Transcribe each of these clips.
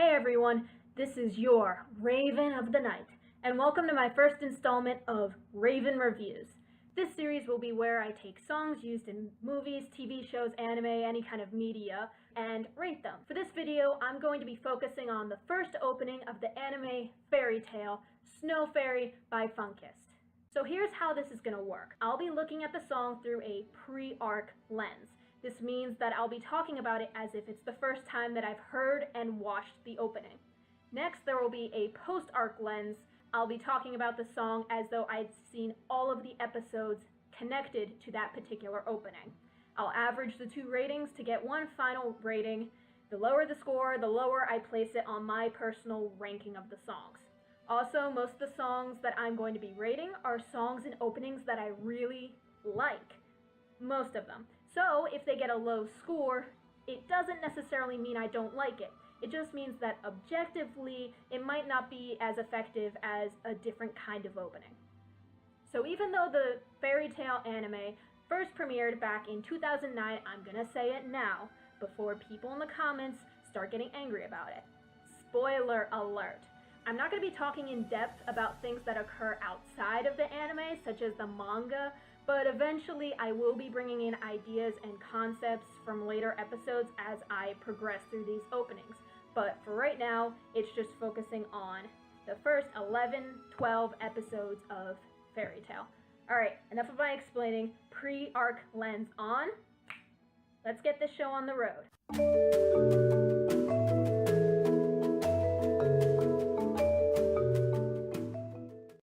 Hey everyone, this is your Raven of the Night, and welcome to my first installment of Raven Reviews. This series will be where I take songs used in movies, TV shows, anime, any kind of media, and rate them. For this video, I'm going to be focusing on the first opening of the anime fairy tale, Snow Fairy by Funkist. So here's how this is going to work. I'll be looking at the song through a pre-arc lens. This means that I'll be talking about it as if it's the first time that I've heard and watched the opening. Next, there will be a post-arc lens. I'll be talking about the song as though I'd seen all of the episodes connected to that particular opening. I'll average the two ratings to get one final rating. The lower the score, the lower I place it on my personal ranking of the songs. Also, most of the songs that I'm going to be rating are songs and openings that I really like. Most of them. So if they get a low score, it doesn't necessarily mean I don't like it. It just means that objectively, it might not be as effective as a different kind of opening. So even though the fairy tale anime first premiered back in 2009, I'm gonna say it now, before people in the comments start getting angry about it. Spoiler alert. I'm not going to be talking in depth about things that occur outside of the anime, such as the manga, but eventually I will be bringing in ideas and concepts from later episodes as I progress through these openings. But for right now, it's just focusing on the first 11, 12 episodes of Fairy Tail. Alright, enough of my explaining. Pre-arc lens on. Let's get this show on the road.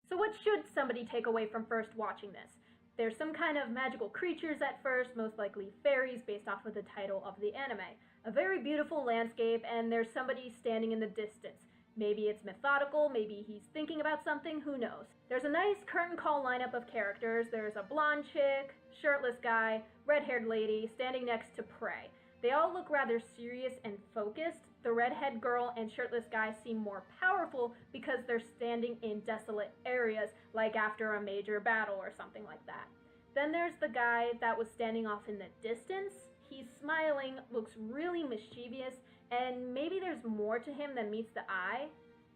So what should somebody take away from first watching this? There's some kind of magical creatures at first, most likely fairies based off of the title of the anime. A very beautiful landscape, and there's somebody standing in the distance. Maybe it's methodical, maybe he's thinking about something, who knows. There's a nice curtain call lineup of characters. There's a blonde chick, shirtless guy, red-haired lady, standing next to Prey. They all look rather serious and focused. The redhead girl and shirtless guy seem more powerful because they're standing in desolate areas, like after a major battle or something like that. Then there's the guy that was standing off in the distance. He's smiling, looks really mischievous, and maybe there's more to him than meets the eye.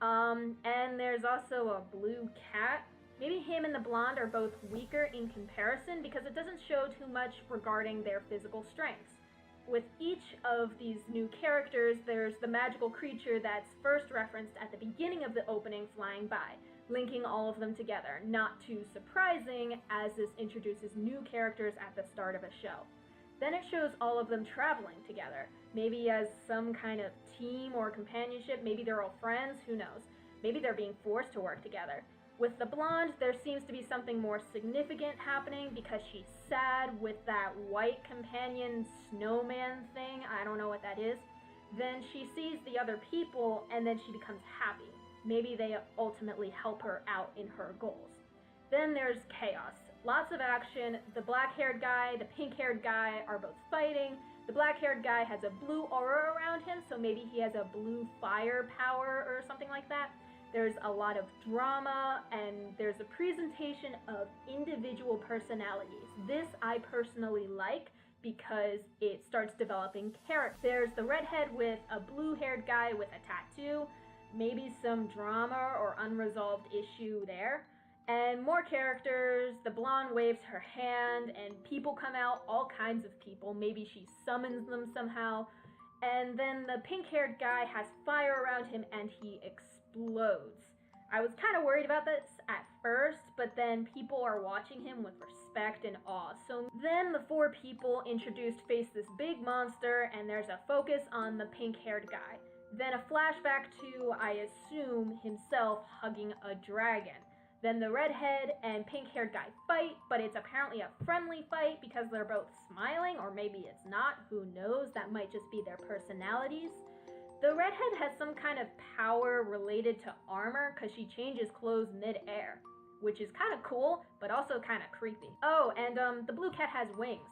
And there's also a blue cat. Maybe him and the blonde are both weaker in comparison because it doesn't show too much regarding their physical strengths. With each of these new characters, there's the magical creature that's first referenced at the beginning of the opening flying by, linking all of them together. Not too surprising, as this introduces new characters at the start of a show. Then it shows all of them traveling together, maybe as some kind of team or companionship. Maybe they're all friends, who knows. Maybe they're being forced to work together. With the blonde, there seems to be something more significant happening because she's sad with that white companion snowman thing. I don't know what that is. Then she sees the other people and then she becomes happy. Maybe they ultimately help her out in her goals. Then there's chaos. Lots of action. The black-haired guy, the pink-haired guy are both fighting. The black-haired guy has a blue aura around him, so maybe he has a blue fire power or something like that. There's a lot of drama, and there's a presentation of individual personalities. This I personally like because it starts developing character. There's the redhead with a blue-haired guy with a tattoo, maybe some drama or unresolved issue there. And more characters. The blonde waves her hand, and people come out, all kinds of people. Maybe she summons them somehow. And then the pink-haired guy has fire around him, and he explodes. I was kind of worried about this at first, but then people are watching him with respect and awe. So then the four people introduced face this big monster, and there's a focus on the pink-haired guy. Then a flashback to, I assume, himself hugging a dragon. Then the redhead and pink-haired guy fight, but it's apparently a friendly fight because they're both smiling, or maybe it's not, who knows, that might just be their personalities. The redhead has some kind of power related to armor because she changes clothes mid-air, which is kind of cool, but also kind of creepy. Oh, and the blue cat has wings.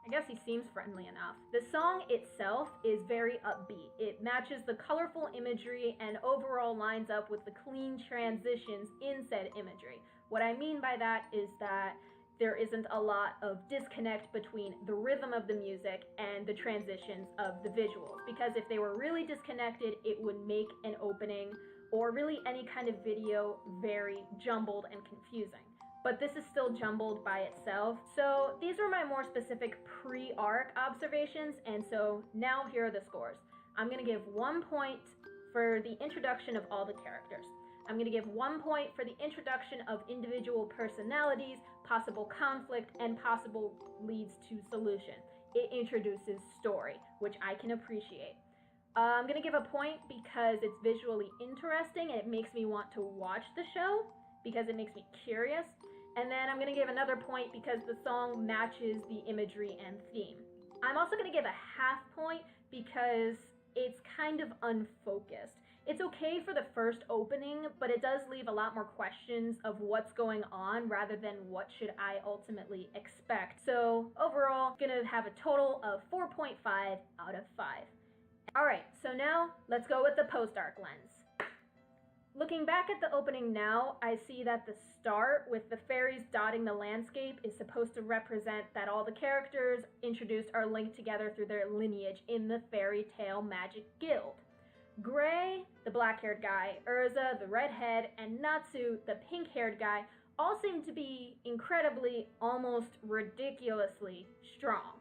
I guess he seems friendly enough. The song itself is very upbeat. It matches the colorful imagery and overall lines up with the clean transitions in said imagery. What I mean by that is that there isn't a lot of disconnect between the rhythm of the music and the transitions of the visuals. Because if they were really disconnected, it would make an opening or really any kind of video very jumbled and confusing. But this is still jumbled by itself. So these were my more specific pre-arc observations, and so now here are the scores. I'm going to give 1 point for the introduction of all the characters. I'm going to give 1 point for the introduction of individual personalities, possible conflict, and possible leads to solution. It introduces story, which I can appreciate. I'm going to give a point because it's visually interesting and it makes me want to watch the show because it makes me curious. And then I'm going to give another point because the song matches the imagery and theme. I'm also going to give a half point because it's kind of unfocused. It's okay for the first opening, but it does leave a lot more questions of what's going on rather than what should I ultimately expect. So overall, gonna have a total of 4.5 out of 5. Alright, so now let's go with the post-arc lens. Looking back at the opening now, I see that the start with the fairies dotting the landscape is supposed to represent that all the characters introduced are linked together through their lineage in the fairy tale magic guild. Gray, the black-haired guy, Urza, the redhead, and Natsu, the pink-haired guy, all seem to be incredibly, almost ridiculously strong.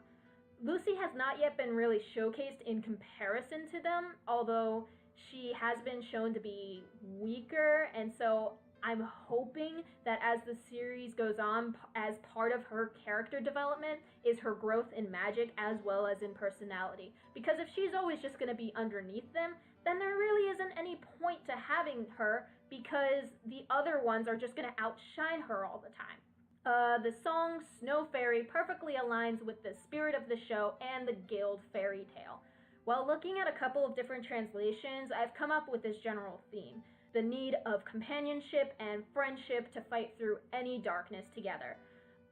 Lucy has not yet been really showcased in comparison to them, although she has been shown to be weaker, and so I'm hoping that as the series goes on, as part of her character development is her growth in magic as well as in personality. Because if she's always just going to be underneath them, then there really isn't any point to having her because the other ones are just going to outshine her all the time. The song Snow Fairy perfectly aligns with the spirit of the show and the guild fairy tale. While looking at a couple of different translations, I've come up with this general theme: the need of companionship and friendship to fight through any darkness together.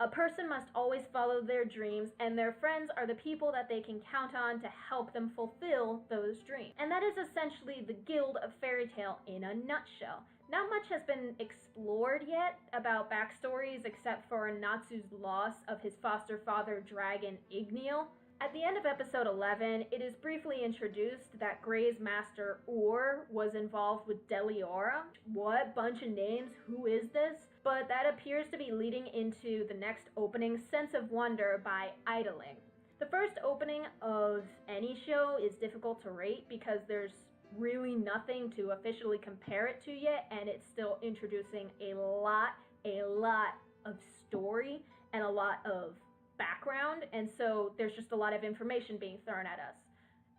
A person must always follow their dreams, and their friends are the people that they can count on to help them fulfill those dreams. And that is essentially the guild of fairy tale in a nutshell. Not much has been explored yet about backstories except for Natsu's loss of his foster father dragon Igneal. At the end of episode 11, it is briefly introduced that Gray's master Ur was involved with Deliora. What bunch of names? Who is this? But that appears to be leading into the next opening, Sense of Wonder by Idling. The first opening of any show is difficult to rate because there's really nothing to officially compare it to yet, and it's still introducing a lot of story and a lot of background, and so there's just a lot of information being thrown at us.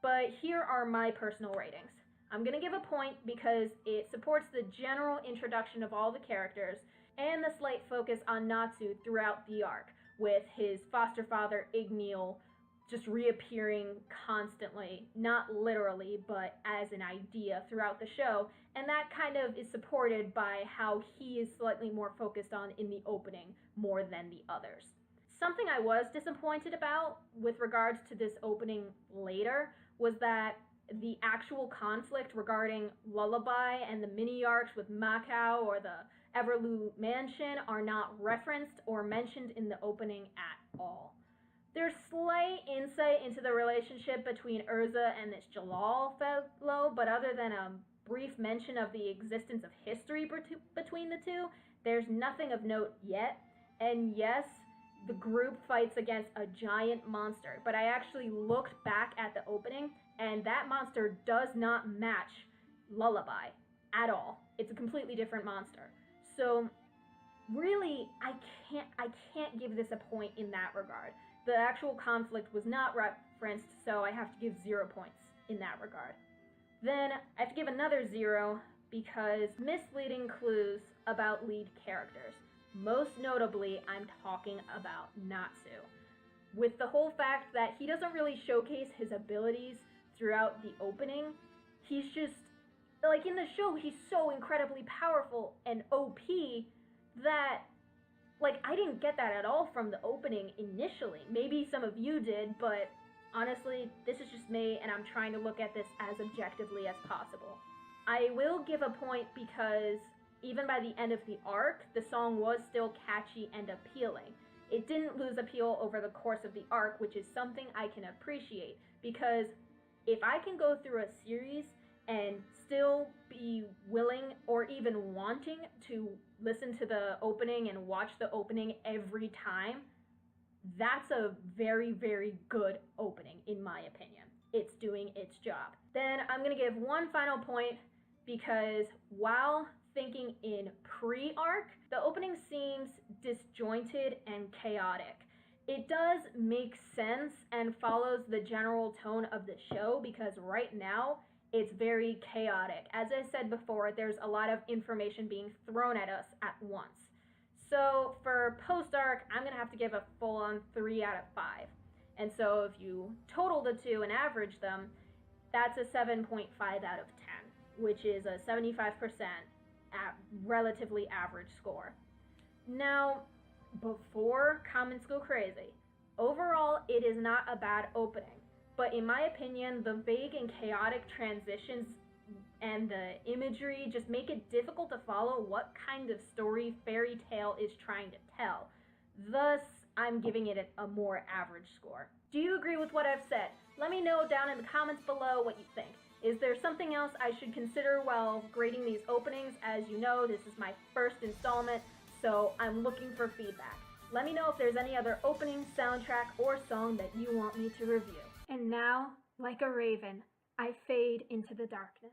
But here are my personal ratings. I'm going to give a point because it supports the general introduction of all the characters and the slight focus on Natsu throughout the arc, with his foster father Igneal just reappearing constantly, not literally, but as an idea throughout the show, and that kind of is supported by how he is slightly more focused on in the opening more than the others. Something I was disappointed about with regards to this opening later was that the actual conflict regarding Lullaby and the mini-arcs with Macau or the Everloo Mansion are not referenced or mentioned in the opening at all. There's slight insight into the relationship between Urza and this Jalal fellow, but other than a brief mention of the existence of history between the two, there's nothing of note yet. And yes, the group fights against a giant monster, but I actually looked back at the opening, and that monster does not match Lullaby at all. It's a completely different monster. So really, I can't give this a point in that regard. The actual conflict was not referenced, so I have to give 0 points in that regard. Then I have to give another 0 because misleading clues about lead characters. Most notably, I'm talking about Natsu. With the whole fact that he doesn't really showcase his abilities throughout the opening, he's just, like in the show, he's so incredibly powerful and OP that, like, I didn't get that at all from the opening initially. Maybe some of you did, but honestly, this is just me, and I'm trying to look at this as objectively as possible. I will give a point because even by the end of the arc, the song was still catchy and appealing. it didn't lose appeal over the course of the arc, which is something I can appreciate, because if I can go through a series and still be willing or even wanting to listen to the opening and watch the opening every time, that's a very, very good opening in my opinion. It's doing its job. Then I'm going to give one final point, because while thinking in pre-arc, the opening seems disjointed and chaotic. It does make sense and follows the general tone of the show, because right now it's very chaotic. As I said before, there's a lot of information being thrown at us at once. So for post-arc, I'm going to have to give a full-on 3 out of 5. And so if you total the two and average them, that's a 7.5 out of 10, which is a 75% relatively average score. Now, before comments go crazy, overall it is not a bad opening, but in my opinion, the vague and chaotic transitions and the imagery just make it difficult to follow what kind of story Fairy Tail is trying to tell. Thus, I'm giving it a more average score. Do you agree with what I've said? Let me know down in the comments below what you think. Is there something else I should consider while grading these openings? As you know, this is my first installment, so I'm looking for feedback. Let me know if there's any other opening, soundtrack, or song that you want me to review. And now, like a raven, I fade into the darkness.